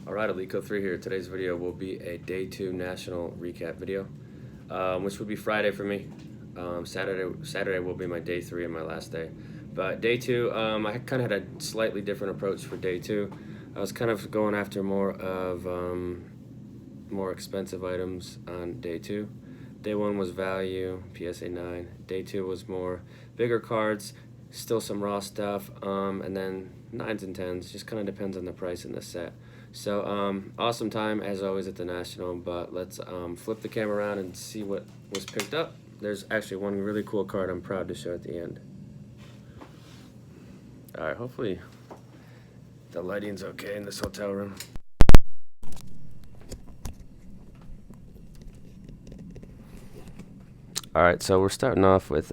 Alright, Alico3 here. Today's video will be a Day 2 National recap video, which would be Friday for me. Saturday will be my Day 3 and my last day. But Day 2, I kind of had a slightly different approach for Day 2. I was kind of going after more of more expensive items on Day 2. Day 1 was value, PSA 9. Day 2 was more bigger cards, still some raw stuff, and then 9s and 10s. Just kind of depends on the price in the set. So awesome time as always at the National, but let's flip the camera around and see what was picked up. There's actually one really cool card I'm proud to show at the end. Alright, hopefully the lighting's okay in this hotel room. Alright, so we're starting off with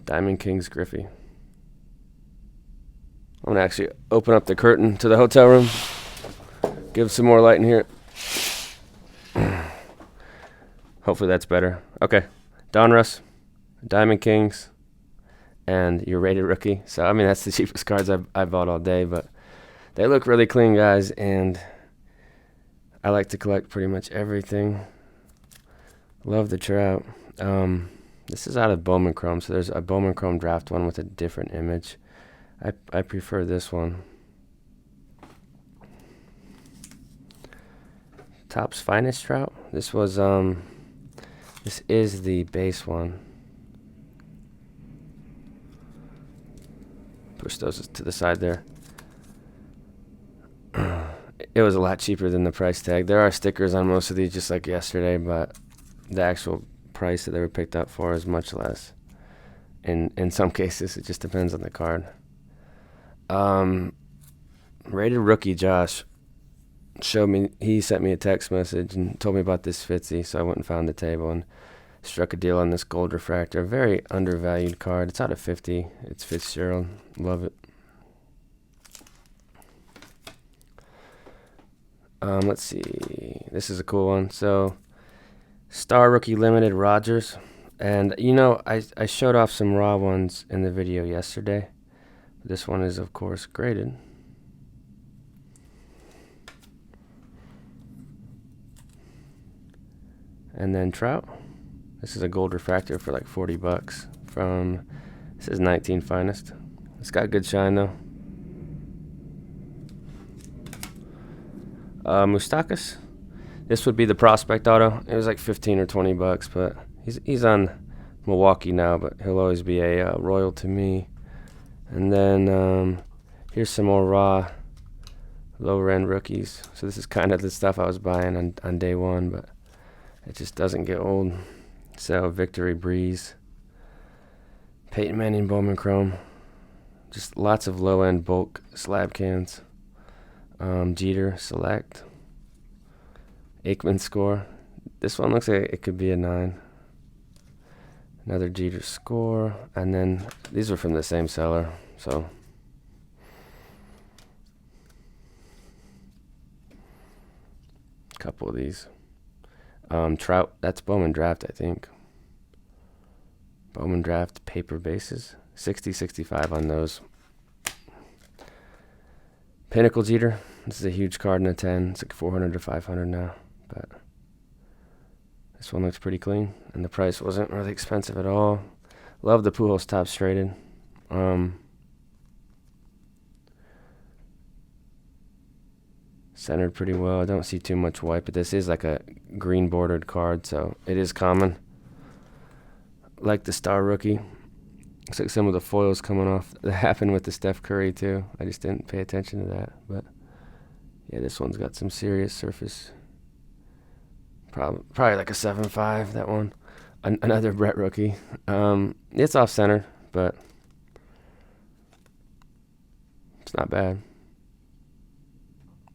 Diamond Kings Griffey. I'm going to actually open up the curtain to the hotel room, give some more light in here. Hopefully that's better. Okay, Donruss, Diamond Kings, and your rated rookie. So, I mean, that's the cheapest cards I bought all day, but they look really clean, guys, and I like to collect pretty much everything. Love the Trout. This is out of Bowman Chrome, so there's a Bowman Chrome draft one with a different image. I prefer this one. Topps Finest Trout. This was this is the base one. Push those to the side there. It was a lot cheaper than the price tag. There are stickers on most of these, just like yesterday, but the actual price that they were picked up for is much less. In some cases, it just depends on the card. Rated rookie Josh showed me, he sent me a text message and told me about this Fitzy, so I went and found the table and struck a deal on this gold refractor. A very undervalued card. It's out of 50. It's Fitzgerald. Love it. Let's see. This is a cool one. So, Star Rookie Limited Rogers. And, you know, I showed off some raw ones in the video yesterday. This one is, of course, graded. And then Trout. This is a gold refractor for like 40 bucks from, this is 19 Finest. It's got good shine, though. Moustakas. This would be the Prospect Auto. It was like 15 or 20 bucks, but he's on Milwaukee now, but he'll always be a Royal to me. And then here's some more raw low-end rookies. So this is kind of the stuff I was buying on day one, but it just doesn't get old. So Victory Breeze, Peyton Manning Bowman Chrome, just lots of low-end bulk slab cans. Jeter Select, Aikman Score. This one looks like it could be a 9. Another Jeter Score, and then these are from the same seller, so a couple of these. Trout, that's Bowman Draft, I think. Bowman Draft paper bases, 60, 65 on those. Pinnacle Jeter, this is a huge card in a 10. It's like 400 to 500 now, but this one looks pretty clean, and the price wasn't really expensive at all. Love the Pujols Topps Traded. Centered pretty well. I don't see too much white, but this is like a green bordered card, so it is common. Like the Star Rookie. Looks like some of the foils coming off. That happened with the Steph Curry too. I just didn't pay attention to that, but yeah, this one's got some serious surface. Probably like a 7.5, that one. Another Brett rookie. It's off center, but it's not bad.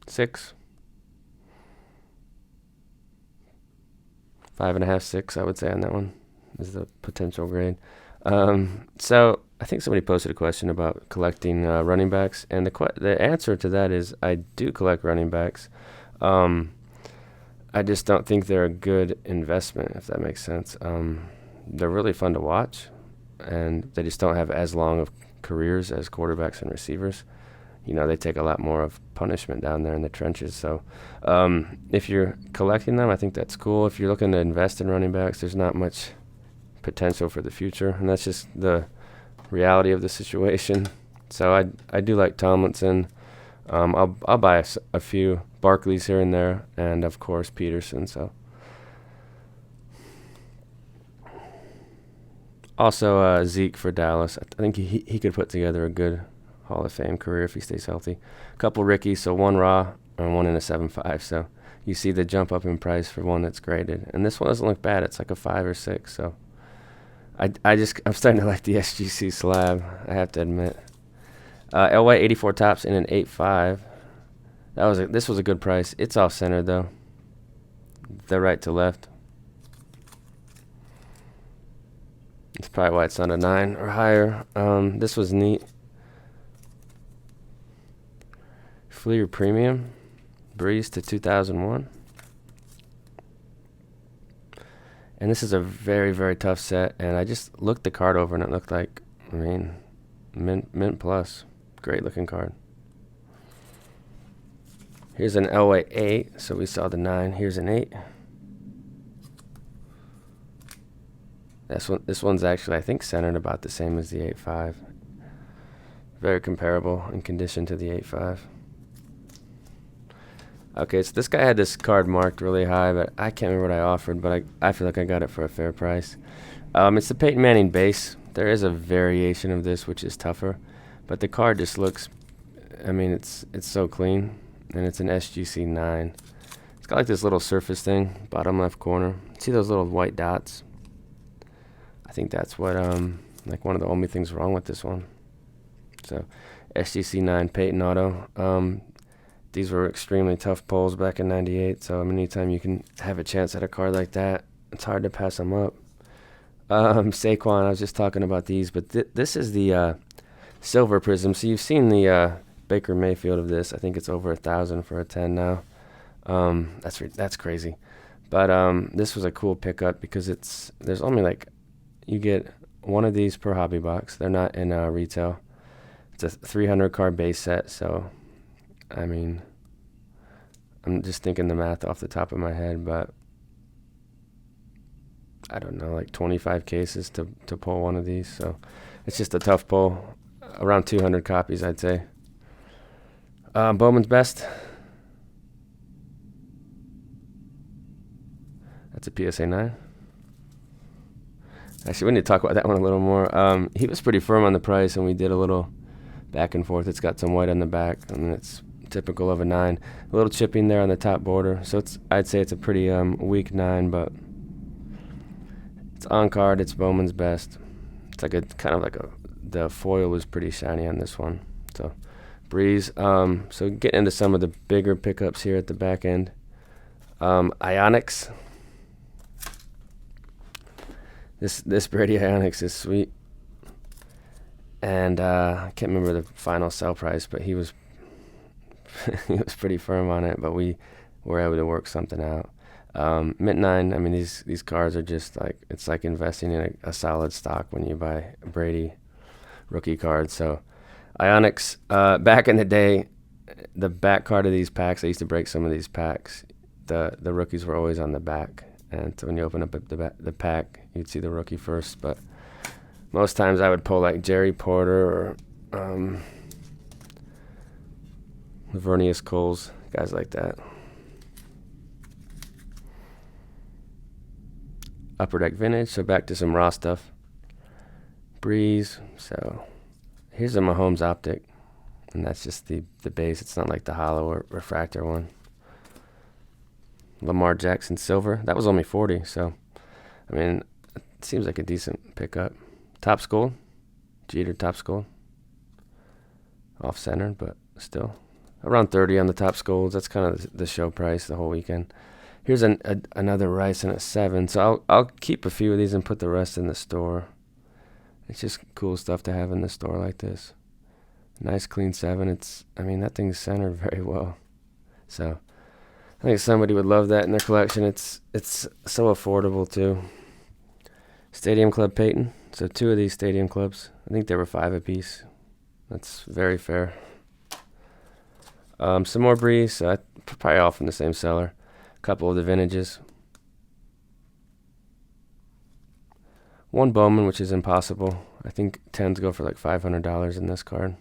6. 5.5, 6, I would say on that one is the potential grade. So I think somebody posted a question about collecting running backs, and the answer to that is I do collect running backs. I just don't think they're a good investment, if that makes sense. They're really fun to watch, and they just don't have as long of careers as quarterbacks and receivers. You know, they take a lot more of punishment down there in the trenches. So if you're collecting them, I think that's cool. If you're looking to invest in running backs, there's not much potential for the future, and that's just the reality of the situation. So I do like Tomlinson. I'll buy a few Barkleys here and there, and of course Peterson. So also Zeke for Dallas. I think he could put together a good Hall of Fame career if he stays healthy. A couple rookies, so one raw and one in a 7.5. So you see the jump up in price for one that's graded, and this one doesn't look bad. It's like a 5 or 6. So I'm starting to like the SGC slab, I have to admit. LY 84 tops in an 8.5. This was a good price. It's off center though. The right to left. It's probably why it's not a 9 or higher. This was neat. Fleer Premium. Breeze to 2001. And this is a very, very tough set. And I just looked the card over and it looked like, I mean, mint plus. Great looking card. Here's an LY 8. So we saw the 9. Here's an 8. This one's actually, I think, centered about the same as the 8.5. Very comparable in condition to the 8.5. Okay, so this guy had this card marked really high, but I can't remember what I offered, but I feel like I got it for a fair price. It's the Peyton Manning base. There is a variation of this, which is tougher, but the card just looks, I mean, it's so clean, and it's an SGC 9. It's got like this little surface thing, bottom left corner. See those little white dots? I think that's what, like one of the only things wrong with this one. So, SGC 9 Peyton Auto. These were extremely tough pulls back in '98, so anytime you can have a chance at a card like that, it's hard to pass them up. Saquon, I was just talking about these, but this is the Silver Prism. So you've seen the Baker Mayfield of this. I think it's over 1,000 for a 10 now. That's crazy. But this was a cool pickup because there's only like, you get one of these per hobby box. They're not in retail. It's a 300 card base set, so I mean, I'm just thinking the math off the top of my head, but I don't know, like 25 cases to pull one of these. So it's just a tough pull. Around 200 copies, I'd say. Bowman's Best. That's a PSA 9. Actually, we need to talk about that one a little more. He was pretty firm on the price, and we did a little back and forth. It's got some white on the back, and it's typical of a 9. A little chipping there on the top border, so I'd say it's a pretty weak 9, but it's on card. It's Bowman's Best. It's like the foil was pretty shiny on this one. So Breeze. So getting into some of the bigger pickups here at the back end. Ionics. This Brady Ionics is sweet. And I can't remember the final sell price, but he was he was pretty firm on it, but we were able to work something out. Mint 9, I mean, these cards are just like, it's like investing in a solid stock when you buy a Brady rookie card. So Ionics, back in the day, the back card of these packs, I used to break some of these packs. The rookies were always on the back, and so when you open up the pack, you'd see the rookie first, but most times I would pull like Jerry Porter or Lavernius Coles, guys like that. Upper Deck Vintage, so back to some raw stuff. Breeze, so here's a Mahomes Optic, and that's just the base. It's not like the hollow or refractor one. Lamar Jackson Silver, that was only 40, so I mean, it seems like a decent pickup. Top Gold, Jeter Top Gold. Off-centered, but still. Around 30 on the Top Golds. That's kind of the show price the whole weekend. Here's another Rice in a 7. So I'll keep a few of these and put the rest in the store. It's just cool stuff to have in the store like this. Nice clean 7. That thing's centered very well. So I think somebody would love that in their collection. It's so affordable too. Stadium Club Peyton, So 2 of these Stadium Clubs. I think they were 5 apiece. That's very fair. Some more Breeze, probably all from the same seller. A couple of the vintages. 1 Bowman, which is impossible. I think 10s go for like $500 in this card.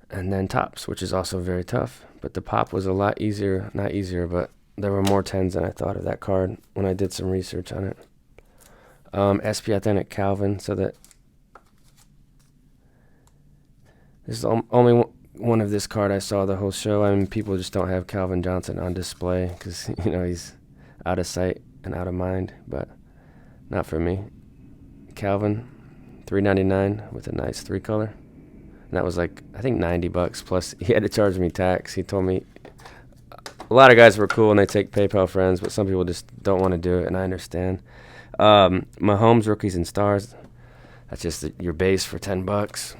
And then Tops, which is also very tough. But the pop was a lot easier, not easier, but there were more 10s than I thought of that card when I did some research on it. SP Authentic Calvin, so that this is only one of this card I saw the whole show. I mean, people just don't have Calvin Johnson on display because, you know, he's out of sight and out of mind, but not for me. Calvin, $3.99 with a nice 3-color. And that was like, I think $90 plus he had to charge me tax. He told me a lot of guys were cool and they take PayPal friends, but some people just don't want to do it, and I understand. Mahomes Rookies and Stars, that's just your base for $10.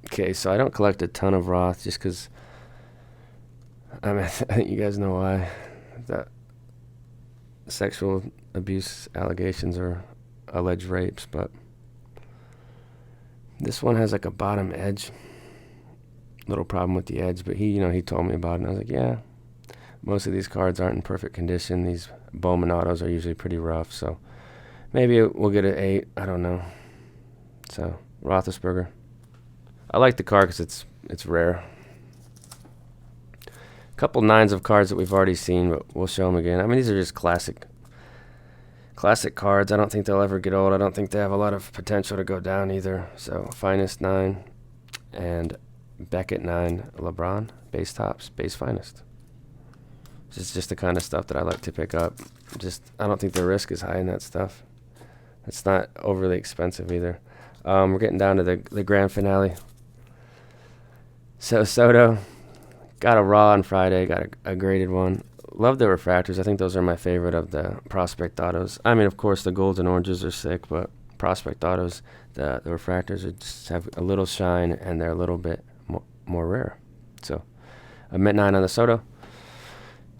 Okay, so I don't collect a ton of Roth just because, I mean, I think you guys know why. That sexual abuse allegations or alleged rapes, but this one has like a bottom edge. Little problem with the edge, but he told me about it, and I was like, yeah. Most of these cards aren't in perfect condition. These Bowman autos are usually pretty rough, so maybe we'll get an 8. I don't know. So Roethlisberger. I like the card because it's rare. A couple 9s of cards that we've already seen, but we'll show them again. I mean, these are just classic cards. I don't think they'll ever get old. I don't think they have a lot of potential to go down either. So Finest 9 and Beckett 9 LeBron, base tops, base finest. It's just the kind of stuff that I like to pick up. I don't think the risk is high in that stuff. It's not overly expensive either. We're getting down to the grand finale. So Soto, got a raw on Friday, got a graded one. Love the refractors. I think those are my favorite of the prospect autos. I mean, of course, the golds and oranges are sick, but prospect autos, the refractors just have a little shine, and they're a little bit more rare. So a mint 9 on the Soto.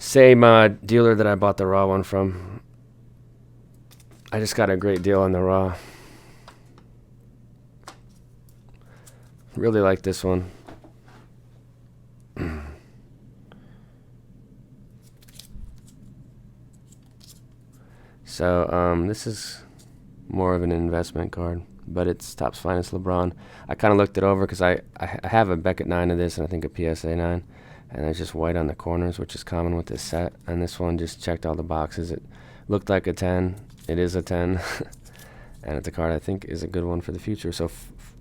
Same dealer that I bought the raw one from. I just got a great deal on the raw. Really like this one. So this is more of an investment card, but it's Topps Finest LeBron. I kind of looked it over because I have a Beckett 9 of this and I think a PSA 9, and it's just white on the corners, which is common with this set. And this one just checked all the boxes. It looked like a 10. It is a 10, and it's a card I think is a good one for the future. So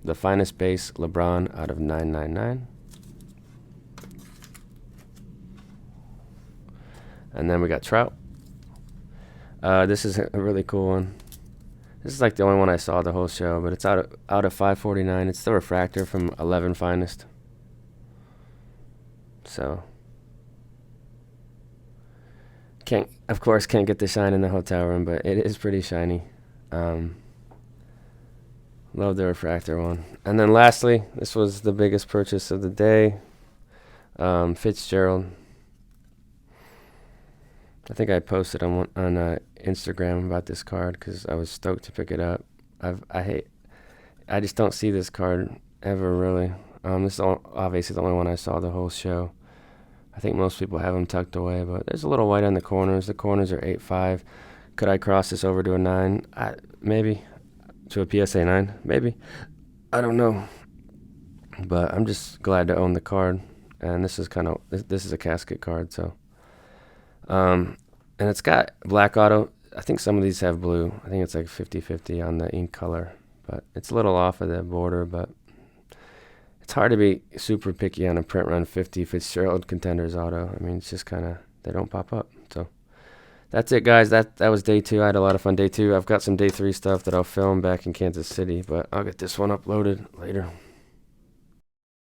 the Finest base LeBron out of 999. And then we got Trout. This is a really cool one. This is like the only one I saw the whole show, but it's out of 549. It's the refractor from 11 Finest. So of course can't get the shine in the hotel room, but it is pretty shiny. Love the refractor one. And then lastly, this was the biggest purchase of the day. Fitzgerald. I think I posted on Instagram about this card because I was stoked to pick it up. I just don't see this card ever really. This is obviously the only one I saw the whole show. I think most people have them tucked away, but there's a little white on the corners. The corners are 8.5. Could I cross this over to a 9? Maybe. To a PSA 9? Maybe. I don't know. But I'm just glad to own the card. And this is this is a casket card, so. And it's got black auto. I think some of these have blue. I think it's like 50-50 on the ink color. But it's a little off of the border, but it's hard to be super picky on a print run 50 Fitzgerald Contenders auto. I mean, it's just kind of, they don't pop up. So that's it, guys. That was day 2. I had a lot of fun day 2. I've got some day 3 stuff that I'll film back in Kansas City, but I'll get this one uploaded later.